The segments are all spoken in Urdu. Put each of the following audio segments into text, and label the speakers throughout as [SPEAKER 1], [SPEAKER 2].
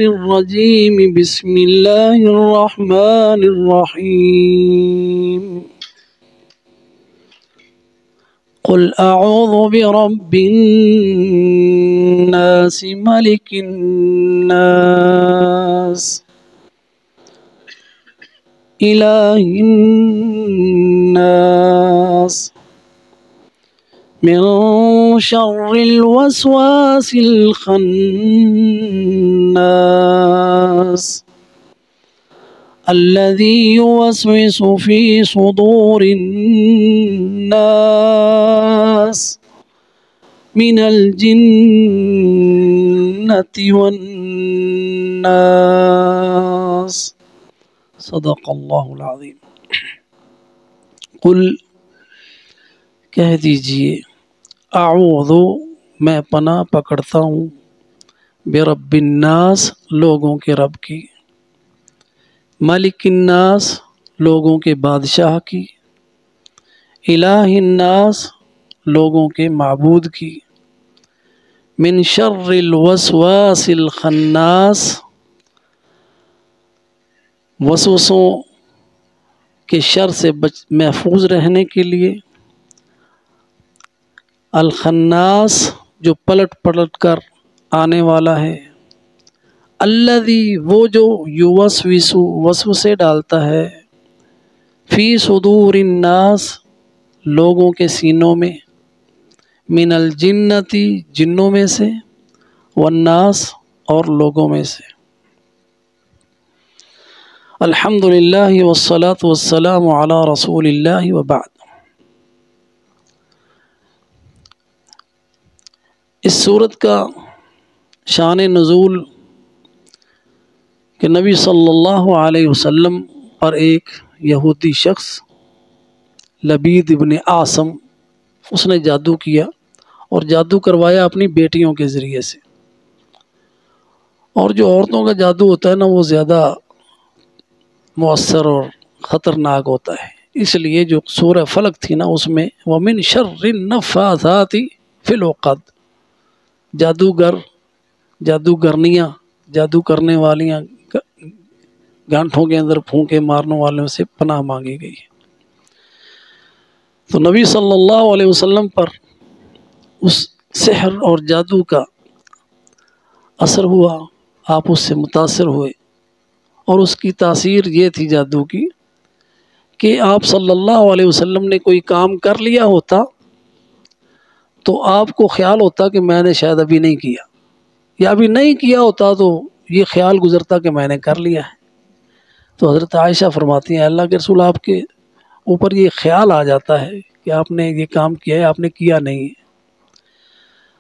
[SPEAKER 1] الرجيم بسم الله الرحمن الرحيم قل أعوذ برب الناس ملك الناس إله الناس من شر الوسواس الخناس الذي يوسوس في صدور الناس من الجنة والناس صدق اللہ العظیم۔ قل کہہ دیجئے، اعوذ میں پناہ پکڑتا ہوں، برب الناس لوگوں کے رب کی، ملک الناس لوگوں کے بادشاہ کی، الہ الناس لوگوں کے معبود کی، من شر الوسواس الخناس وسوسوں کے شر سے محفوظ رہنے کے لیے، الخناس جو پلٹ پلٹ کر آنے والا ہے، الذی وہ جو یوسوس وسوسے ڈالتا ہے، فی صدور الناس لوگوں کے سینوں میں، من الجنتی جنوں میں سے، والناس اور لوگوں میں سے۔ الحمدللہ والصلاة والسلام علی رسول اللہ وبعد۔ اس سورت کا شان نزول کہ نبی صلی اللہ علیہ وسلم پر ایک یہودی شخص لبید ابن عاصم اس نے جادو کیا اور جادو کروایا اپنی بیٹیوں کے ذریعے سے، اور جو عورتوں کا جادو ہوتا ہے نا وہ زیادہ مؤثر اور خطرناک ہوتا ہے، اس لیے جو سورہ فلق تھی نا اس میں وَمِن شَرِّ النَّفَّاثَاتِ فِي الْعُقَدِ، جادوگر، جادوگرنیاں، جادو کرنے والیاں، گانٹھوں کے اندر پھونکے مارنے والوں سے پناہ مانگی گئی۔ تو نبی صلی اللہ علیہ وسلم پر اس سحر اور جادو کا اثر ہوا، آپ اس سے متاثر ہوئے، اور اس کی تاثیر یہ تھی جادو کی کہ آپ صلی اللہ علیہ وسلم نے کوئی کام کر لیا ہوتا تو آپ کو خیال ہوتا کہ میں نے شاید ابھی نہیں کیا، یا ابھی نہیں کیا ہوتا تو یہ خیال گزرتا کہ میں نے کر لیا ہے۔ تو حضرت عائشہ فرماتی ہیں اللہ کے رسول آپ کے اوپر یہ خیال آ جاتا ہے کہ آپ نے یہ کام کیا ہے، آپ نے کیا نہیں ہے۔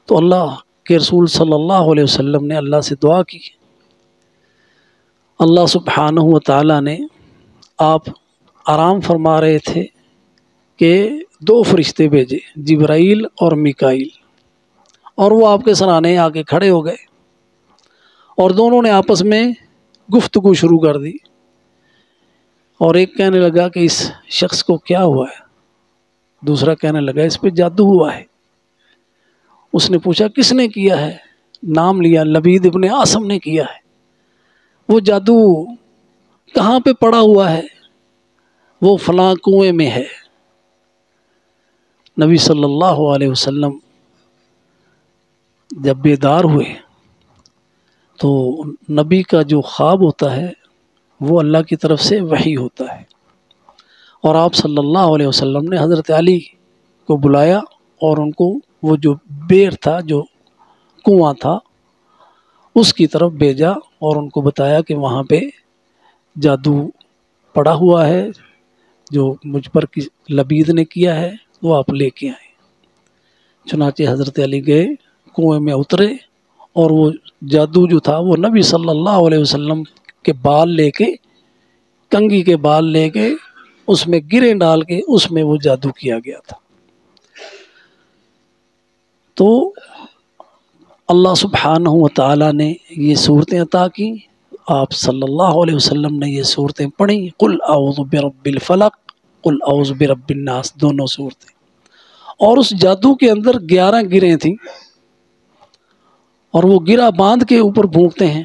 [SPEAKER 1] تو اللہ کے رسول صلی اللہ علیہ وسلم نے اللہ سے دعا کی، اللہ سبحانہ و تعالیٰ نے، آپ آرام فرما رہے تھے کہ دو فرشتے بھیجے، جبرائیل اور میکائیل، اور وہ آپ کے سرانے آ کے کھڑے ہو گئے، اور دونوں نے آپس میں گفتگو شروع کر دی، اور ایک کہنے لگا کہ اس شخص کو کیا ہوا ہے، دوسرا کہنے لگا اس پہ جادو ہوا ہے۔ اس نے پوچھا کس نے کیا ہے، نام لیا، لبید ابن عاصم نے کیا ہے۔ وہ جادو کہاں پہ پڑا ہوا ہے، وہ فلاں کنویں میں ہے۔ نبی صلی اللہ علیہ وسلم جب بیدار ہوئے تو نبی کا جو خواب ہوتا ہے وہ اللہ کی طرف سے وحی ہوتا ہے، اور آپ صلی اللہ علیہ وسلم نے حضرت علی کو بلایا اور ان کو وہ جو بیر تھا، جو کنواں تھا، اس کی طرف بھیجا اور ان کو بتایا کہ وہاں پہ جادو پڑا ہوا ہے جو مجھ پر لبید نے کیا ہے، وہ آپ لے کے آئیں۔ چنانچہ حضرت علی گئے، کنویں میں اترے، اور وہ جادو جو تھا وہ نبی صلی اللہ علیہ وسلم کے بال لے کے، کنگھی کے بال لے کے اس میں گریں ڈال کے اس میں وہ جادو کیا گیا تھا۔ تو اللہ سبحانہ و تعالیٰ نے یہ صورتیں عطا کی، آپ صلی اللہ علیہ وسلم نے یہ صورتیں پڑھیں، قل اعوذ برب الفلق، قل اعوذ برب الناس، دونوں صورتیں، اور اس جادو کے اندر 11 گریں تھیں، اور وہ گرہ باندھ کے اوپر بھونکتے ہیں،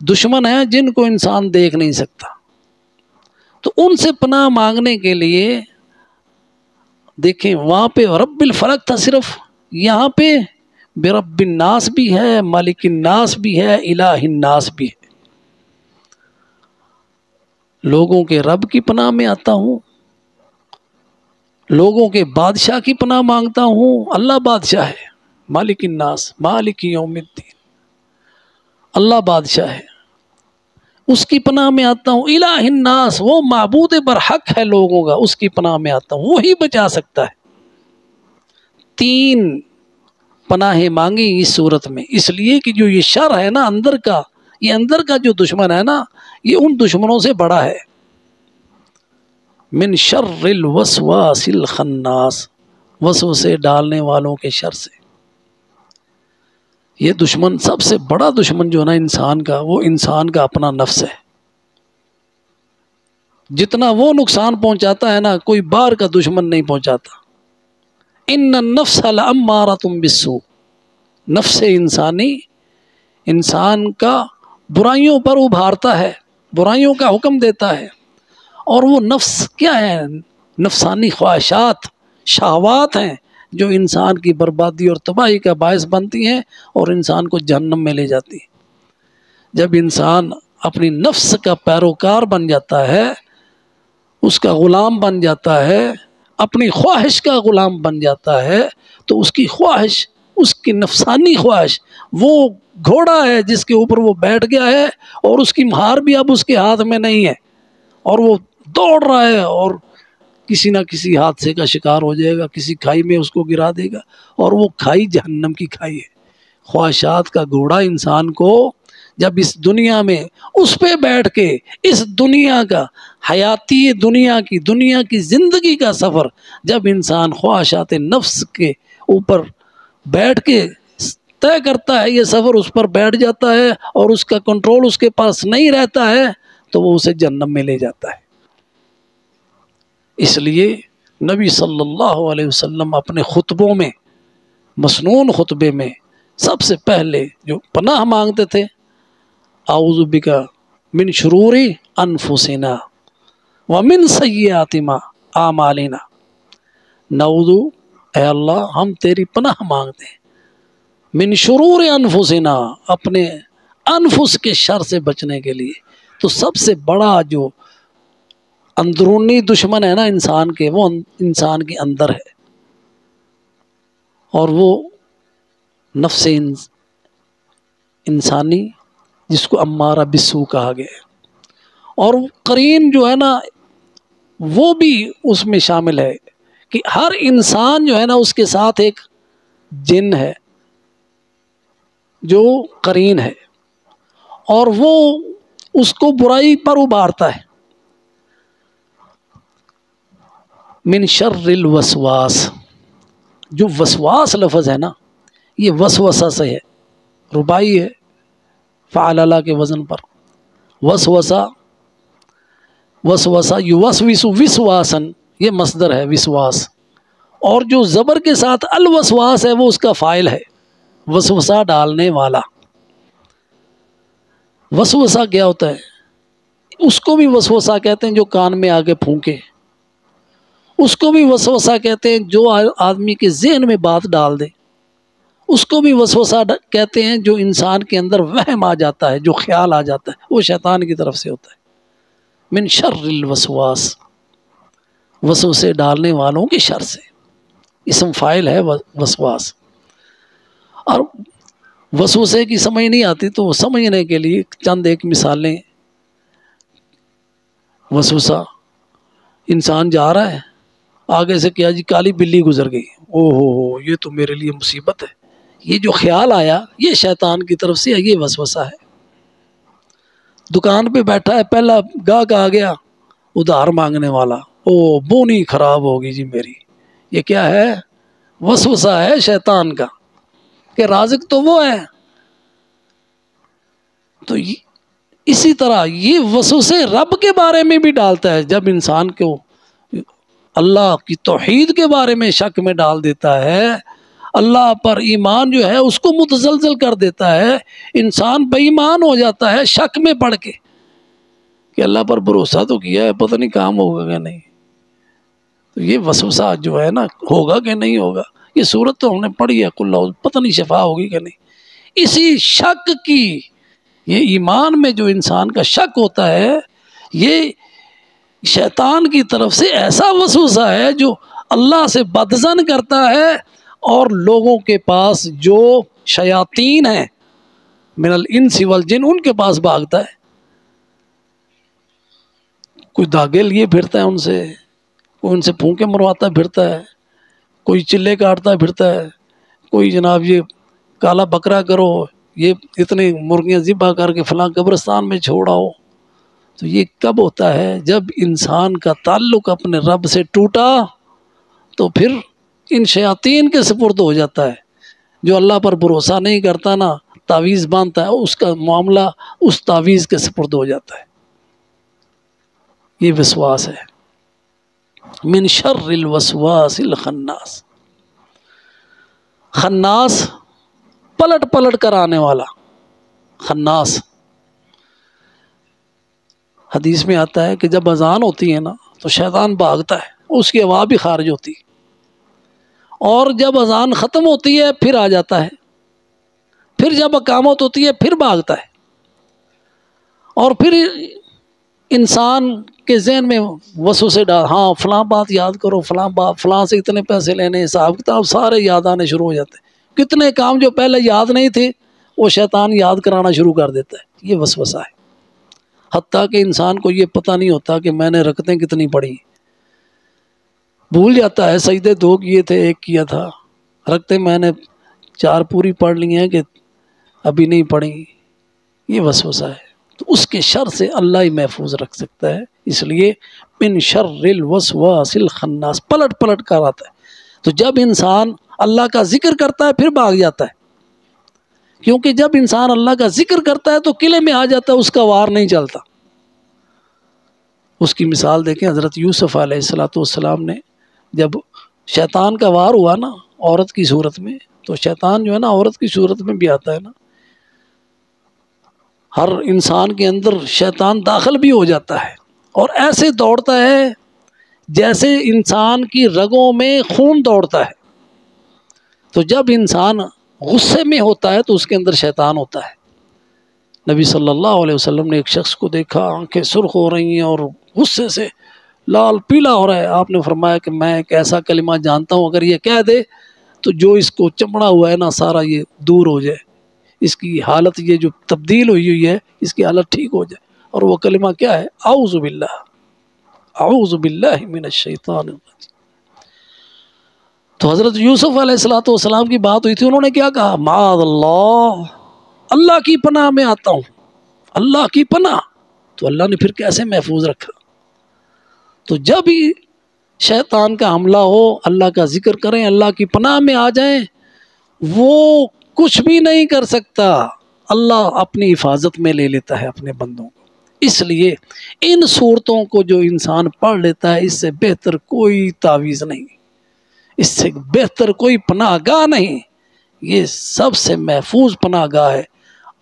[SPEAKER 1] دشمن ہیں جن کو انسان دیکھ نہیں سکتا، تو ان سے پناہ مانگنے کے لیے دیکھیں وہاں پہ رب الفلق تھا صرف، یہاں پہ برب الناس بھی ہے، مالک الناس بھی ہے، الہ الناس بھی ہے۔ لوگوں کے رب کی پناہ میں آتا ہوں، لوگوں کے بادشاہ کی پناہ مانگتا ہوں۔ اللہ بادشاہ ہے، مالک الناس، مالک یوم الدین، اللہ بادشاہ ہے، اس کی پناہ میں آتا ہوں۔ الہ الناس، وہ معبود برحق ہے لوگوں کا، اس کی پناہ میں آتا ہوں، وہی بچا سکتا ہے۔ تین پناہیں مانگی اس صورت میں، اس لیے کہ جو یہ شر ہے نا اندر کا، یہ اندر کا جو دشمن ہے نا، یہ ان دشمنوں سے بڑا ہے۔ من شر الوسواس الخناس، وسوسے ڈالنے والوں کے شر سے۔ یہ دشمن سب سے بڑا دشمن جو ہے نا انسان کا، وہ انسان کا اپنا نفس ہے۔ جتنا وہ نقصان پہنچاتا ہے نا، کوئی باہر کا دشمن نہیں پہنچاتا۔ ان النفس لامارۃ بالسوء، نفس انسانی انسان کا برائیوں پر ابھارتا ہے، برائیوں کا حکم دیتا ہے۔ اور وہ نفس کیا ہے؟ نفسانی خواہشات، شہوات ہیں جو انسان کی بربادی اور تباہی کا باعث بنتی ہیں اور انسان کو جہنم میں لے جاتی ہیں۔ جب انسان اپنی نفس کا پیروکار بن جاتا ہے، اس کا غلام بن جاتا ہے، اپنی خواہش کا غلام بن جاتا ہے، تو اس کی خواہش، اس کی نفسانی خواہش، وہ گھوڑا ہے جس کے اوپر وہ بیٹھ گیا ہے اور اس کی مہار بھی اب اس کے ہاتھ میں نہیں ہے، اور وہ دوڑ رہا ہے اور کسی نہ کسی حادثے کا شکار ہو جائے گا، کسی کھائی میں اس کو گرا دے گا، اور وہ کھائی جہنم کی کھائی ہے۔ خواہشات کا گھوڑا انسان کو جب اس دنیا میں اس پہ بیٹھ کے اس دنیا کا حیاتی دنیا کی زندگی کا سفر، جب انسان خواہشات نفس کے اوپر بیٹھ کے طے کرتا ہے، یہ سفر اس پر بیٹھ جاتا ہے اور اس کا کنٹرول اس کے پاس نہیں رہتا ہے، تو وہ اسے جہنم میں لے جاتا ہے۔ اس لیے نبی صلی اللہ علیہ وسلم اپنے خطبوں میں، مسنون خطبے میں، سب سے پہلے جو پناہ مانگتے تھے، اعوذ بک من شرور انفسنا ومن سیئات اعمالنا، نعوذ، اے اللہ ہم تیری پناہ مانگتے ہیں، من شرور انفسنا، اپنے انفس کے شر سے بچنے کے لیے۔ تو سب سے بڑا جو اندرونی دشمن ہے نا انسان کے، وہ انسان کے اندر ہے، اور وہ نفس انسانی جس کو امارہ بالسوء کہا گیا ہے۔ اور قرین جو ہے نا وہ بھی اس میں شامل ہے کہ ہر انسان جو ہے نا اس کے ساتھ ایک جن ہے جو قرین ہے، اور وہ اس کو برائی پر ابھارتا ہے۔ من شر الوسواس، جو وسواس لفظ ہے نا، یہ وسوسہ سے ہے، ربائی ہے، فعللہ کے وزن پر۔ وسوسہ یوسوس وسواسن، یہ مصدر ہے وسواس، اور جو زبر کے ساتھ الوسواس ہے وہ اس کا فاعل ہے، وسوسہ ڈالنے والا۔ وسوسہ کیا ہوتا ہے؟ اس کو بھی وسوسہ کہتے ہیں جو کان میں آگے پھونکے، اس کو بھی وسوسہ کہتے ہیں جو آدمی کے ذہن میں بات ڈال دے، اس کو بھی وسوسہ کہتے ہیں جو انسان کے اندر وہم آ جاتا ہے، جو خیال آ جاتا ہے، وہ شیطان کی طرف سے ہوتا ہے۔ من شر الوسواس، وسوسے ڈالنے والوں کی شر سے، اسم فاعل ہے وسواس۔ اور وسوسے کی سمجھ نہیں آتی تو سمجھنے کے لیے چند ایک مثالیں۔ وسوسہ، انسان جا رہا ہے، آگے سے کیا جی کالی بلی گزر گئی، او ہو یہ تو میرے لیے مصیبت ہے، یہ جو خیال آیا یہ شیطان کی طرف سے، یہ وسوسہ ہے۔ دکان پہ بیٹھا ہے، پہلا گاہک آ گیا ادھار مانگنے والا، او بونی خراب ہوگی جی میری، یہ کیا ہے؟ وسوسہ ہے شیطان کا کہ رازق تو وہ ہے۔ تو اسی طرح یہ وسوسے رب کے بارے میں بھی ڈالتا ہے، جب انسان کو اللہ کی توحید کے بارے میں شک میں ڈال دیتا ہے، اللہ پر ایمان جو ہے اس کو متزلزل کر دیتا ہے، انسان بے ایمان ہو جاتا ہے شک میں پڑ کے کہ اللہ پر بھروسہ تو کیا ہے، پتہ نہیں کام ہوگا کہ نہیں۔ تو یہ وسوسہ جو ہے نا، ہوگا کہ نہیں ہوگا، یہ صورت تو ہم نے پڑھی ہے، کل پتہ نہیں شفا ہوگی کہ نہیں۔ اسی شک کی، یہ ایمان میں جو انسان کا شک ہوتا ہے، یہ شیطان کی طرف سے ایسا وسوسہ ہے جو اللہ سے بدظن کرتا ہے، اور لوگوں کے پاس جو شیاطین ہیں من الانس والجن ان کے پاس بھاگتا ہے۔ کوئی دھاگے لیے پھرتا ہے ان سے، کوئی ان سے پھونکے مرواتا پھرتا ہے، کوئی چلے کاٹتا پھرتا ہے، کوئی جناب یہ کالا بکرا کرو، یہ اتنے مرغیاں ذبح کر کے فلاں قبرستان میں چھوڑاؤ۔ تو یہ کب ہوتا ہے؟ جب انسان کا تعلق اپنے رب سے ٹوٹا تو پھر ان شیاطین کے سپرد ہو جاتا ہے۔ جو اللہ پر بھروسہ نہیں کرتا نا، تعویذ باندھتا ہے، اس کا معاملہ اس تعویذ کے سپرد ہو جاتا ہے۔ یہ وسواس ہے۔ من شر الوسواس الخناس، خناس پلٹ پلٹ کر آنے والا، خناس۔ حدیث میں آتا ہے کہ جب اذان ہوتی ہے نا تو شیطان بھاگتا ہے، اس کی آواز بھی خارج ہوتی ہے، اور جب اذان ختم ہوتی ہے پھر آ جاتا ہے، پھر جب اقامت ہوتی ہے پھر بھاگتا ہے، اور پھر انسان کے ذہن میں وسوسے ڈال، ہاں فلاں بات یاد کرو، فلاں بات، فلاں سے اتنے پیسے لینے، حساب کتاب سارے یاد آنے شروع ہو جاتے ہیں۔ کتنے کام جو پہلے یاد نہیں تھے وہ شیطان یاد کرانا شروع کر دیتا ہے۔ یہ وسوسہ ہے، حتیٰ کہ انسان کو یہ پتہ نہیں ہوتا کہ میں نے رکعتیں کتنی پڑھی، بھول جاتا ہے سجدے 2 کیے تھے 1 کیا تھا، رکعتیں میں نے 4 پوری پڑھ لی ہیں کہ ابھی نہیں پڑھی۔ یہ وسوسہ ہے، تو اس کے شر سے اللہ ہی محفوظ رکھ سکتا ہے۔ اس لیے من شر الوسواس الخناس، پلٹ پلٹ کر آتا ہے۔ تو جب انسان اللہ کا ذکر کرتا ہے پھر بھاگ جاتا ہے، کیونکہ جب انسان اللہ کا ذکر کرتا ہے تو قلعے میں آ جاتا ہے، اس کا وار نہیں چلتا۔ اس کی مثال دیکھیں، حضرت یوسف علیہ السلام نے جب شیطان کا وار ہوا نا عورت کی صورت میں، تو شیطان جو ہے نا عورت کی صورت میں بھی آتا ہے نا، ہر انسان کے اندر شیطان داخل بھی ہو جاتا ہے، اور ایسے دوڑتا ہے جیسے انسان کی رگوں میں خون دوڑتا ہے۔ تو جب انسان غصے میں ہوتا ہے تو اس کے اندر شیطان ہوتا ہے۔ نبی صلی اللہ علیہ وسلم نے ایک شخص کو دیکھا، آنکھیں سرخ ہو رہی ہیں اور غصے سے لال پیلا ہو رہا ہے، آپ نے فرمایا کہ میں ایک ایسا کلمہ جانتا ہوں، اگر یہ کہہ دے تو جو اس کو چمڑا ہوا ہے نا سارا یہ دور ہو جائے، اس کی حالت یہ جو تبدیل ہوئی ہے اس کی حالت ٹھیک ہو جائے۔ اور وہ کلمہ کیا ہے؟ اعوذ باللہ، اعوذ باللہ من الشیطان الرجیم۔ تو حضرت یوسف علیہ السلام کی بات ہوئی تھی، انہوں نے کیا کہا؟ معاذ اللہ، اللہ کی پناہ میں آتا ہوں، اللہ کی پناہ۔ تو اللہ نے پھر کیسے محفوظ رکھا؟ تو جب ہی شیطان کا حملہ ہو، اللہ کا ذکر کریں، اللہ کی پناہ میں آ جائیں، وہ کچھ بھی نہیں کر سکتا، اللہ اپنی حفاظت میں لے لیتا ہے اپنے بندوں کو۔ اس لیے ان صورتوں کو جو انسان پڑھ لیتا ہے، اس سے بہتر کوئی تعویذ نہیں، اس سے بہتر کوئی پناہ گاہ نہیں، یہ سب سے محفوظ پناہ گاہ ہے۔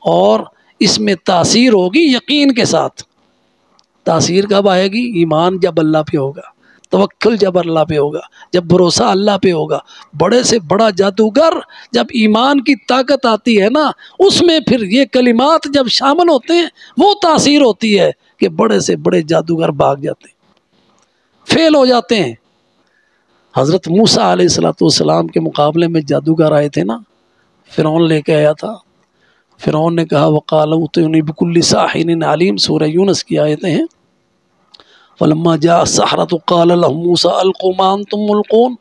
[SPEAKER 1] اور اس میں تاثیر ہوگی یقین کے ساتھ۔ تاثیر کب آئے گی؟ ایمان جب اللہ پہ ہوگا، توکل جب اللہ پہ ہوگا، جب بھروسہ اللہ پہ ہوگا۔ بڑے سے بڑا جادوگر جب ایمان کی طاقت آتی ہے نا، اس میں پھر یہ کلمات جب شامل ہوتے ہیں وہ تاثیر ہوتی ہے کہ بڑے سے بڑے جادوگر بھاگ جاتے ہیں، فیل ہو جاتے ہیں۔ حضرت موسیٰ علیہ السلام کے مقابلے میں جادوگر آئے تھے نا، فرعون لے کے آیا تھا۔ فرعون نے کہا وَقَالَ ائْتُونِي بِكُلِّ سَاحِرٍ عَلِيمٍ، سورہ یونس کی آیتیں ہیں۔ فَلَمَّا جَاءَ السَّحَرَةُ قَالَ لَهُم مُوسَىٰ أَلْقُوا مَا أَنتُم مُلْقُونَ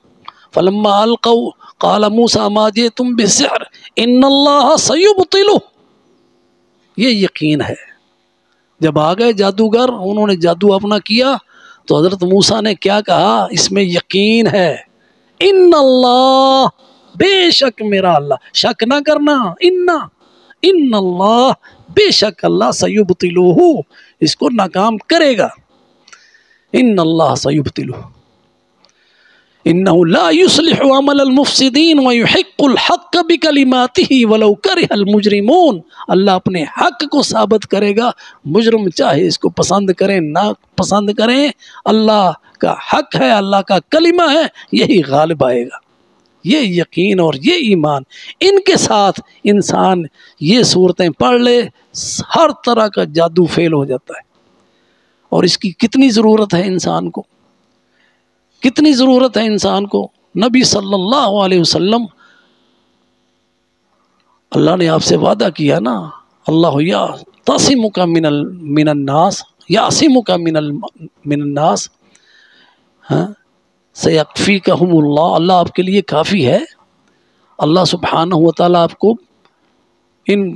[SPEAKER 1] فَلَمَّا أَلْقَوْا قَالَ مُوسَىٰ مَا جِئْتُم بِالسِّحْرِ إِنَّ اللَّهَ سَيُبْطِلُهُ۔ یہ یقین ہے، جب آ گئے جادوگر، انہوں نے جادو اپنا کیا، تو حضرت موسیٰ نے کیا کہا؟ اس میں یقین ہے، ان اللہ، بے شک میرا اللہ، شک نہ کرنا، ان اللہ، بے شک اللہ، سیبطلہ، اس کو ناکام کرے گا، ان اللہ سیبطلہ۔ انہ لا یصلح عمل المفسدین ویحق الحق بکلماتہ ولو کرہ المجرمون، اللہ اپنے حق کو ثابت کرے گا، مجرم چاہے اس کو پسند کریں نہ پسند کریں، اللہ کا حق ہے، اللہ کا کلمہ ہے، یہی غالب آئے گا۔ یہ یقین اور یہ ایمان، ان کے ساتھ انسان یہ صورتیں پڑھ لے، ہر طرح کا جادو فیل ہو جاتا ہے۔ اور اس کی کتنی ضرورت ہے انسان کو، کتنی ضرورت ہے انسان کو۔ نبی صلی اللہ علیہ وسلم، اللہ نے آپ سے وعدہ کیا نا، اللہ یعصمک من الناس، یعصمک من الناس، سیکفیکہم اللہ، اللہ آپ کے لیے کافی ہے۔ اللہ سبحانہ و تعالیٰ آپ کو ان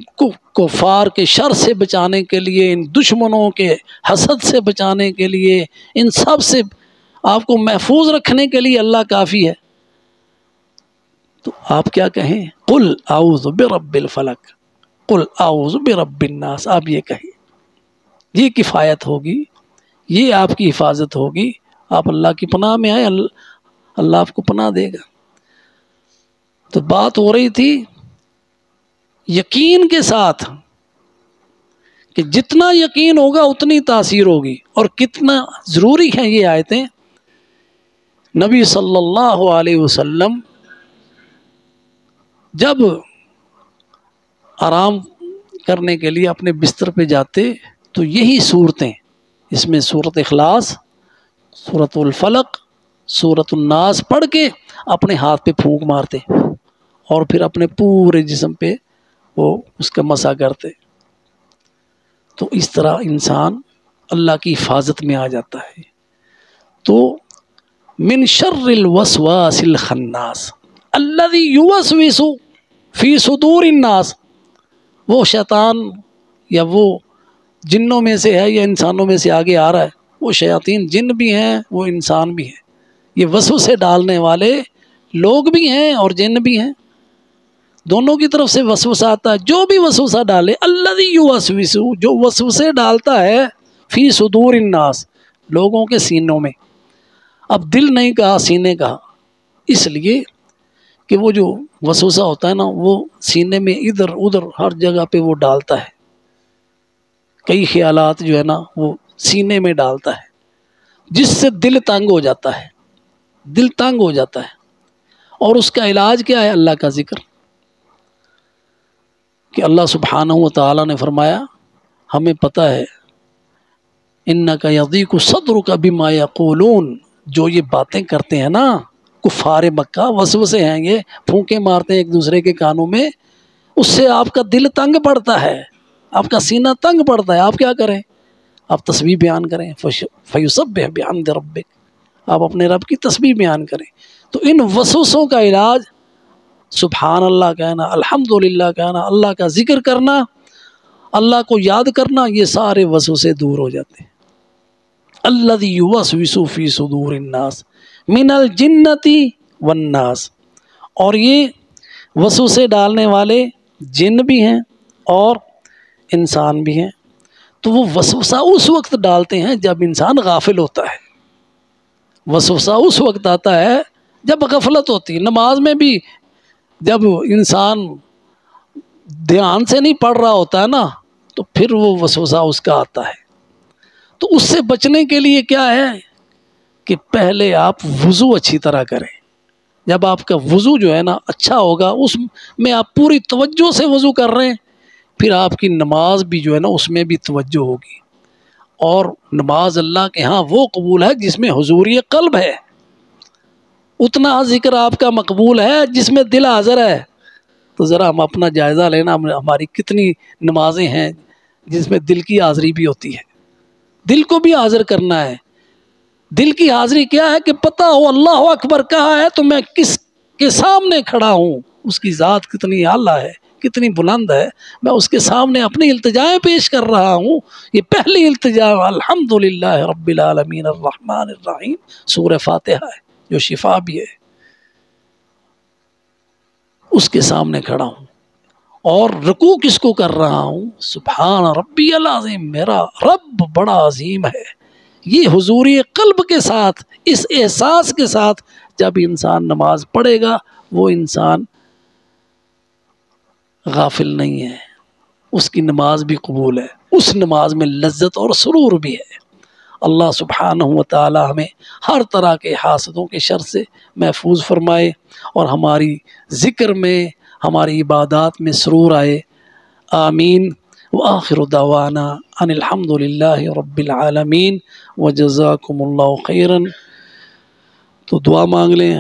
[SPEAKER 1] کفار کے شر سے بچانے کے لیے، ان دشمنوں کے حسد سے بچانے کے لیے، ان سب سے آپ کو محفوظ رکھنے کے لیے اللہ کافی ہے۔ تو آپ کیا کہیں؟ قل اعوذ برب الفلق، قل اعوذ برب الناس، آپ یہ کہیں، یہ کفایت ہوگی، یہ آپ کی حفاظت ہوگی۔ آپ اللہ کی پناہ میں آئے، اللہ آپ کو پناہ دے گا۔ تو بات ہو رہی تھی یقین کے ساتھ کہ جتنا یقین ہوگا اتنی تاثیر ہوگی، اور کتنا ضروری ہے یہ آیتیں۔ نبی صلی اللہ علیہ وسلم جب آرام کرنے کے لیے اپنے بستر پہ جاتے تو یہی صورتیں، اس میں سورۃ اخلاص، سورۃ الفلق، سورۃ الناس پڑھ کے اپنے ہاتھ پہ پھونک مارتے، اور پھر اپنے پورے جسم پہ وہ اس کا مسح کرتے۔ تو اس طرح انسان اللہ کی حفاظت میں آ جاتا ہے۔ تو من شر الوسواس الخناس الذی یوسوس فی صدور الناس، وہ شیطان یا وہ جنوں میں سے ہے یا انسانوں میں سے آگے آ رہا ہے، وہ شیاطین جن بھی ہیں وہ انسان بھی ہیں، یہ وسوسے ڈالنے والے لوگ بھی ہیں اور جن بھی ہیں، دونوں کی طرف سے وسوسہ آتا ہے۔ جو بھی وسوسہ ڈالے، الذی یوسوس، جو وسوسے ڈالتا ہے، فی صدور الناس، لوگوں کے سینوں میں۔ اب دل نہیں کہا، سینے کہا، اس لیے کہ وہ جو وسوسہ ہوتا ہے نا، وہ سینے میں ادھر ادھر ہر جگہ پہ وہ ڈالتا ہے، کئی خیالات جو ہے نا وہ سینے میں ڈالتا ہے، جس سے دل تنگ ہو جاتا ہے، دل تنگ ہو جاتا ہے۔ اور اس کا علاج کیا ہے؟ اللہ کا ذکر، کہ اللہ سبحانہ و تعالیٰ نے فرمایا، ہمیں پتہ ہے، انک یضیق صدرک بما یقولون، جو یہ باتیں کرتے ہیں نا کفار مکہ، وسوسے ہیں یہ، پھونکے مارتے ہیں ایک دوسرے کے کانوں میں، اس سے آپ کا دل تنگ پڑتا ہے، آپ کا سینہ تنگ پڑتا ہے۔ آپ کیا کریں؟ آپ تسبیح بیان کریں، فیسبح بحمد ربک، آپ اپنے رب کی تسبیح بیان کریں۔ تو ان وسوسوں کا علاج سبحان اللہ کہنا، الحمدللہ کہنا، اللہ کا ذکر کرنا، اللہ کو یاد کرنا، یہ سارے وسوسے دور ہو جاتے ہیں۔ الذی یوسوس فی صدور الناس من الجنۃ والناس، اور یہ وسوسے ڈالنے والے جن بھی ہیں اور انسان بھی ہیں۔ تو وہ وسوسہ اس وقت ڈالتے ہیں جب انسان غافل ہوتا ہے، وسوسہ اس وقت آتا ہے جب غفلت ہوتی ہے۔ نماز میں بھی جب انسان دھیان سے نہیں پڑھ رہا ہوتا ہے نا، تو پھر وہ وسوسہ اس کا آتا ہے۔ تو اس سے بچنے کے لیے کیا ہے کہ پہلے آپ وضو اچھی طرح کریں۔ جب آپ کا وضو جو ہے نا اچھا ہوگا، اس میں آپ پوری توجہ سے وضو کر رہے ہیں، پھر آپ کی نماز بھی جو ہے نا اس میں بھی توجہ ہوگی۔ اور نماز اللہ کے ہاں وہ قبول ہے جس میں حضوری قلب ہے، اتنا ذکر آپ کا مقبول ہے جس میں دل حاضر ہے۔ تو ذرا ہم اپنا جائزہ لینا، ہماری کتنی نمازیں ہیں جس میں دل کی حاضری بھی ہوتی ہے، دل کو بھی حاضر کرنا ہے۔ دل کی حاضری کیا ہے کہ پتہ ہو اللہ اکبر کہا ہے تو میں کس کے سامنے کھڑا ہوں، اس کی ذات کتنی اعلیٰ ہے، کتنی بلند ہے، میں اس کے سامنے اپنی التجائیں پیش کر رہا ہوں۔ یہ پہلی التجا الحمدللہ رب العالمین الرحمن الرحیم، سورہ فاتحہ ہے جو شفا بھی ہے، اس کے سامنے کھڑا ہوں۔ اور رکوع کس کو کر رہا ہوں؟ سبحان ربی العظیم، میرا رب بڑا عظیم ہے۔ یہ حضوری قلب کے ساتھ، اس احساس کے ساتھ جب انسان نماز پڑھے گا وہ انسان غافل نہیں ہے، اس کی نماز بھی قبول ہے، اس نماز میں لذت اور سرور بھی ہے۔ اللہ سبحانہ و تعالی ہمیں ہر طرح کے حاسدوں کے شر سے محفوظ فرمائے اور ہماری ذکر میں، ہماری عبادات میں سرور آئے، آمین۔ وآخر دعوانا ان الحمد للہ رب العالمین وجزاکم اللہ خیرا۔ تو دعا مانگ لیں،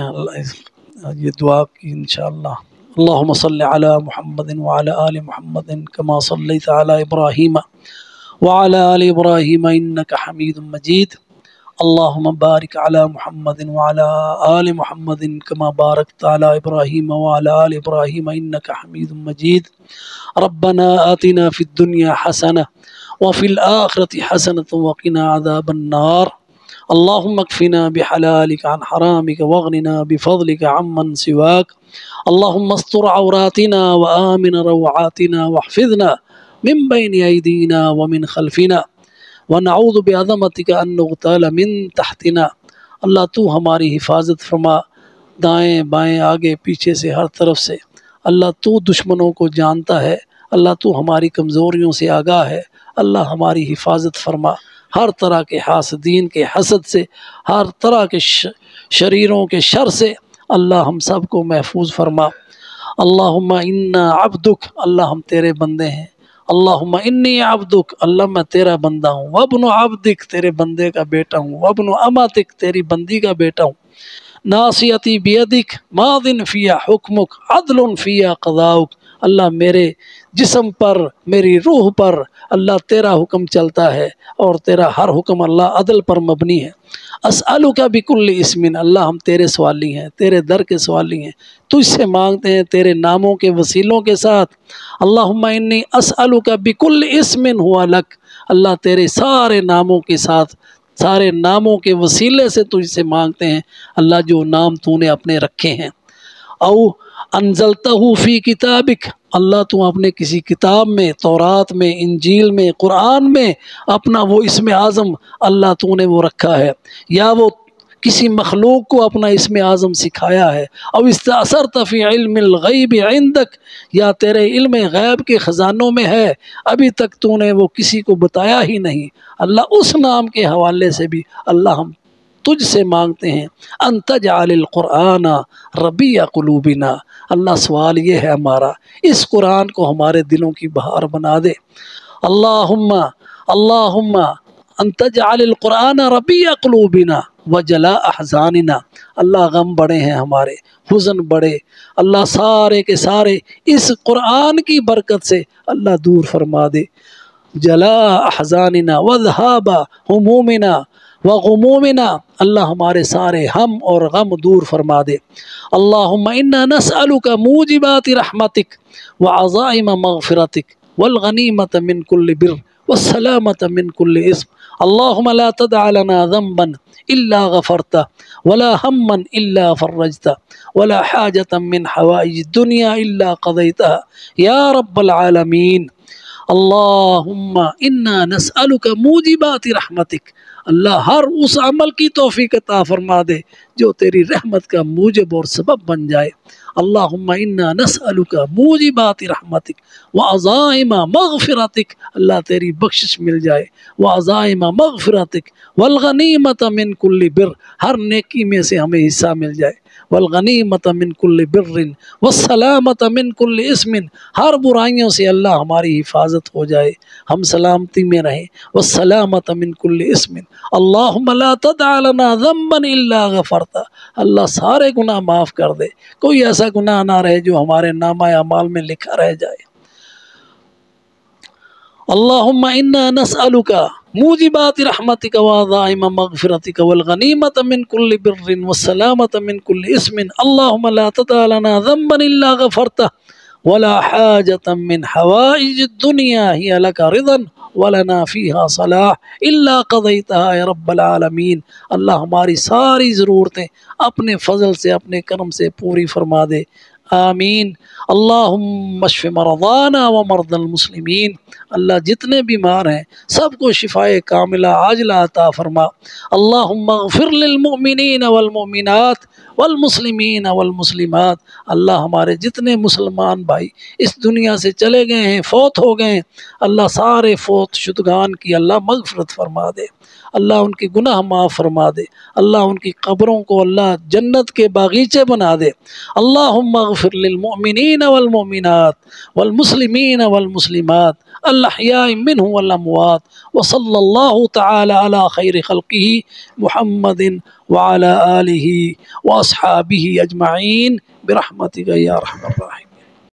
[SPEAKER 1] یہ دعا کی انشاءاللہ۔ اللہم صلی علی محمد وعلی آل محمد کما صلیت علی ابراہیم وعلى آل إبراهيم إنك حميد مجيد اللهم بارك على محمد وعلى آل محمد كما باركت على إبراهيم وعلى آل إبراهيم إنك حميد مجيد ربنا آتنا في الدنيا حسنة وفي الآخرة حسنة وقنا عذاب النار اللهم اكفنا بحلالك عن حرامك واغننا بفضلك عمن سواك اللهم استر عوراتنا وآمن روعاتنا واحفظنا من بين أيدينا ومن خلفنا ونعوذ بعظمتك أن نغتال من تحتنا۔ اللہ تو ہماری حفاظت فرما، دائیں بائیں آگے پیچھے سے ہر طرف سے۔ اللہ تو دشمنوں کو جانتا ہے، اللہ تو ہماری کمزوریوں سے آگاہ ہے، اللہ ہماری حفاظت فرما ہر طرح کے حاسدین کے حسد سے، ہر طرح کے شریروں کے شر سے اللہ ہم سب کو محفوظ فرما۔ اللہم انا عبدک، اللہ ہم تیرے بندے ہیں۔ اللہم انی عبدک، اللہ میں تیرا بندہ ہوں، وابن عبدک، تیرے بندے کا بیٹا ہوں، وابن امتک، تیری بندی کا بیٹا ہوں، ناصیتی بیدک ماض فی حکمک عدل فی قضاؤک، اللہ میرے جسم پر، میری روح پر اللہ تیرا حکم چلتا ہے اور تیرا ہر حکم اللہ عدل پر مبنی ہے۔ اسألک بکل اسم، اللہ ہم تیرے سوالی ہیں، تیرے در کے سوالی ہیں، تجھ سے مانگتے ہیں تیرے ناموں کے وسیلوں کے ساتھ۔ اللہم انی اسألک بکل اسم ہوا لک، اللہ تیرے سارے ناموں کے ساتھ، سارے ناموں کے وسیلے سے تجھ سے مانگتے ہیں اللہ جو نام تو نے اپنے رکھے ہیں۔ او انزلتہ فی کتابک، اللہ تو اپنے کسی کتاب میں، تورات میں، انجیل میں، قرآن میں اپنا وہ اسم اعظم اللہ تو نے وہ رکھا ہے، یا وہ کسی مخلوق کو اپنا اسم اعظم سکھایا ہے۔ او استأثرت فی علم الغیب عندک، یا تیرے علم غیب کے خزانوں میں ہے، ابھی تک تو نے وہ کسی کو بتایا ہی نہیں، اللہ اس نام کے حوالے سے بھی اللہ ہم تجھ سے مانگتے ہیں ان تجعل القرآن ربیع قلوبنا، اللہ سوال یہ ہے ہمارا، اس قرآن کو ہمارے دلوں کی بہار بنا دے۔ اللہم ان تجعل القرآن ربیع قلوبنا وجلاء احزاننا، اللہ غم بڑے ہیں ہمارے، حزن بڑے، اللہ سارے کے سارے اس قرآن کی برکت سے اللہ دور فرما دے۔ جلاء احزاننا وذهاب همومنا وغمومنا، اللہ ہمارے سارے ہم اور غم دور فرما دے۔ اللہم انا نسألک موجبات رحمتک وعظائم مغفرتک والغنیمت من کل بر والسلامت من کل اسم۔ اللہم لا تدع لنا ذنبا الا غفرتہ ولا ہما الا فرجتہ ولا حاجة من حوائج الدنیا الا قضیتہ یا رب العالمین۔ اللہم انا نسألک موجبات رحمتک، اللہ ہر اس عمل کی توفیق عطا فرما دے جو تیری رحمت کا موجب اور سبب بن جائے۔ اللہم انا نسألک موجبات رحمتک وعظائم مغفرتک، اللہ تیری بخشش مل جائے، وعظائم مغفرتک والغنیمت من کل بر، ہر نیکی میں سے ہمیں حصہ مل جائے، والغنیمت من کل بر والسلامت من کل اسم، ہر برائیوں سے اللہ ہماری حفاظت ہو جائے، ہم سلامتی میں رہیں، والسلامت من کل اسم۔ اللہم لا تدع لنا ذنبا الا غفرتہ، اللہ سارے گناہ معاف کر دے، کوئی ایسا گناہ نہ رہے جو ہمارے نامہ اعمال میں لکھا رہ جائے۔ اللہم انا نسألک موجبات رحمتک وعظائم مغفرتک والغنیمت من کل بر والسلامت من کل اسم۔ اللہم لا تدع لنا ذنبا الا غفرتہ ولا حاجة من حوائج الدنیا ہی لک رضا ولنا فیہا صلاح الا قضیتہا یا رب العالمین، اللہ ہماری ساری ضرورتیں اپنے فضل سے، اپنے کرم سے پوری فرما دے، آمین۔ اللہم اشف مرضانا ومرضى المسلمین، اللہ جتنے بیمار ہیں سب کو شفائے کاملہ عاجلہ عطا فرما۔ اللہم اغفر للمؤمنین والمؤمنات والمسلمین والمسلمات، اللہ ہمارے جتنے مسلمان بھائی اس دنیا سے چلے گئے ہیں، فوت ہو گئے ہیں، اللہ سارے فوت شدگان کی اللہ مغفرت فرما دے، اللہ ان کی گناہ معاف فرما دے، اللہ ان کی قبروں کو اللہ جنت کے باغیچے بنا دے۔ اللہم اغفر للمؤمنین والمؤمنات والمسلمین والمسلمات الاحیاء منهم والاموات، وصلی اللہ تعالی علی خیر خلقہ محمد وعلی آلہ واصحابہ اجمعین برحمتک یا ارحم الراحمین۔